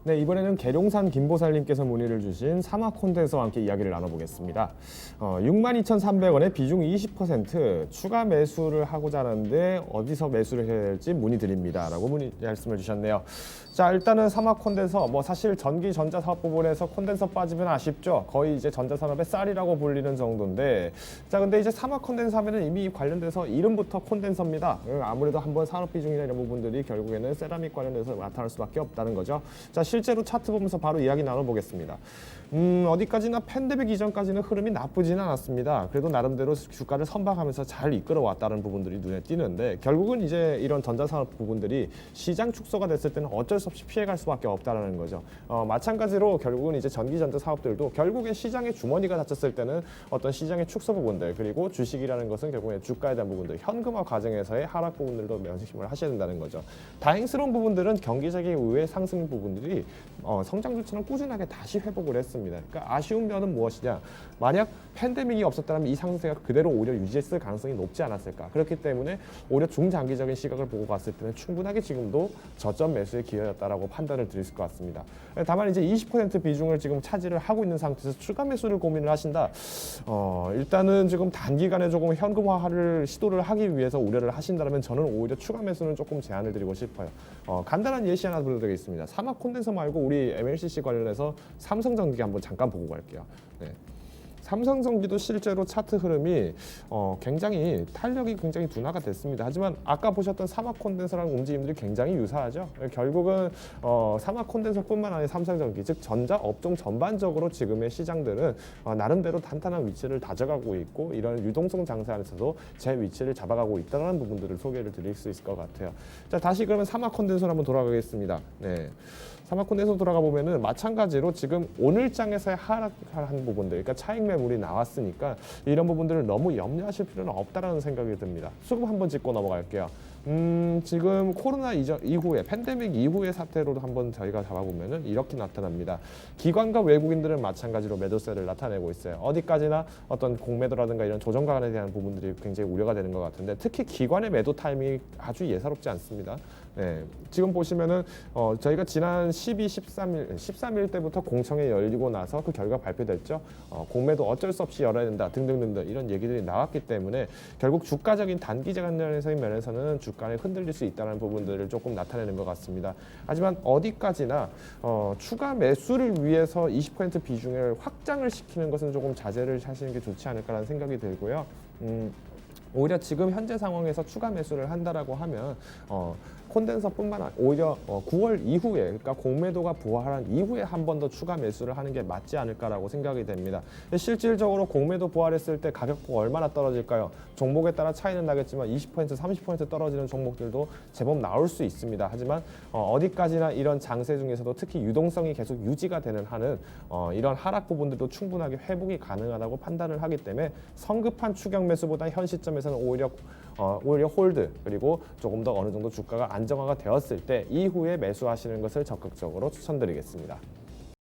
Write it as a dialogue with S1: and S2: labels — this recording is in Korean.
S1: 네, 이번에는 계룡산 김보살님께서 문의를 주신 사막 콘덴서와 함께 이야기를 나눠보겠습니다. 62,300원에 비중 20% 추가 매수를 하고자 하는데 어디서 매수를 해야 될지 문의드립니다. 라고 말씀을 주셨네요. 자, 일단은 사막 콘덴서, 사실 전기 전자 사업 부분에서 콘덴서 빠지면 아쉽죠. 거의 이제 전자산업의 쌀이라고 불리는 정도인데, 자, 근데 이제 사막 콘덴서 하면은 이미 관련돼서 이름부터 콘덴서입니다. 아무래도 한번 산업 비중이나 이런 부분들이 결국에는 세라믹 관련해서 나타날 수밖에 없다는 거죠. 자, 실제로 차트 보면서 바로 이야기 나눠보겠습니다. 어디까지나 팬데믹 이전까지는 흐름이 나쁘지는 않았습니다. 그래도 나름대로 주가를 선박하면서 잘 이끌어왔다는 부분들이 눈에 띄는데, 결국은 이제 이런 전자산업 부분들이 시장 축소가 됐을 때는 어쩔 수 없이 피해갈 수밖에 없다는 거죠. 마찬가지로 결국은 이제 전기전자 사업들도 결국에 시장의 주머니가 닫혔을 때는 어떤 시장의 축소 부분들, 그리고 주식이라는 것은 결국에 주가에 대한 부분들, 현금화 과정에서의 하락 부분들도 명심을 하셔야 된다는 거죠. 다행스러운 부분들은 경기적인 의외의 상승 부분들이 성장률처럼 꾸준하게 다시 회복을 했습니다. 그러니까 아쉬운 면은 무엇이냐? 만약 팬데믹이 없었다면 이 상승세가 그대로 오히려 유지했을 가능성이 높지 않았을까? 그렇기 때문에 오히려 중장기적인 시각을 보고 봤을 때는 충분하게 지금도 저점 매수의 기회였다라고 판단을 드릴 것 같습니다. 다만 이제 20% 비중을 지금 차지를 하고 있는 상태에서 추가 매수를 고민을 하신다. 일단은 지금 단기간에 조금 현금화를 시도를 하기 위해서 우려를 하신다면 저는 오히려 추가 매수는 조금 제안을 드리고 싶어요. 간단한 예시 하나 보여드리겠습니다. 사막 콘덴서 말고 우리 MLCC 관련해서 삼성전기 한번 잠깐 보고 갈게요. 네. 삼성전기도 실제로 차트 흐름이 굉장히 탄력이 굉장히 둔화가 됐습니다. 하지만 아까 보셨던 사막 콘덴서랑 움직임들이 굉장히 유사하죠. 결국은 사막 콘덴서뿐만 아니라 삼성전기, 즉 전자 업종 전반적으로 지금의 시장들은 나름대로 탄탄한 위치를 다져가고 있고, 이런 유동성 장세 안에서도 제 위치를 잡아가고 있다는 부분들을 소개를 드릴 수 있을 것 같아요. 자, 다시 그러면 사막 콘덴서로 한번 돌아가겠습니다. 네. 사막 콘덴서 돌아가 보면은 마찬가지로 지금 오늘장에서의 하락한 부분들, 그러니까 차익 매물이 나왔으니까 이런 부분들을 너무 염려하실 필요는 없다라는 생각이 듭니다. 수급 한번 짚고 넘어갈게요. 지금 코로나 이후에 팬데믹 이후의 사태로도 한번 저희가 잡아보면은 이렇게 나타납니다. 기관과 외국인들은 마찬가지로 매도세를 나타내고 있어요. 어디까지나 어떤 공매도라든가 이런 조정관에 대한 부분들이 굉장히 우려가 되는 것 같은데, 특히 기관의 매도 타이밍이 아주 예사롭지 않습니다. 네, 지금 보시면은 저희가 지난 13일 때부터 공청회 열리고 나서 그 결과 발표됐죠. 공매도 어쩔 수 없이 열어야 된다 등등등등 이런 얘기들이 나왔기 때문에 결국 주가적인 단기적 관련해서의 면에서는 주가에 흔들릴 수 있다는 부분들을 조금 나타내는 것 같습니다. 하지만 어디까지나 추가 매수를 위해서 20% 비중을 확장을 시키는 것은 조금 자제를 하시는 게 좋지 않을까라는 생각이 들고요. 오히려 지금 현재 상황에서 추가 매수를 한다라고 하면 콘덴서뿐만 아니라 오히려 9월 이후에, 그러니까 공매도가 부활한 이후에 한 번 더 추가 매수를 하는 게 맞지 않을까라고 생각이 됩니다. 실질적으로 공매도 부활했을 때 가격대가 얼마나 떨어질까요? 종목에 따라 차이는 나겠지만 20%, 30% 떨어지는 종목들도 제법 나올 수 있습니다. 하지만 어디까지나 이런 장세 중에서도 특히 유동성이 계속 유지가 되는 한은 이런 하락 부분들도 충분하게 회복이 가능하다고 판단을 하기 때문에 성급한 추격 매수보다 현 시점에서는 오히려 홀드, 그리고 조금 더 어느 정도 주가가 안정화가 되었을 때 이후에 매수하시는 것을 적극적으로 추천드리겠습니다.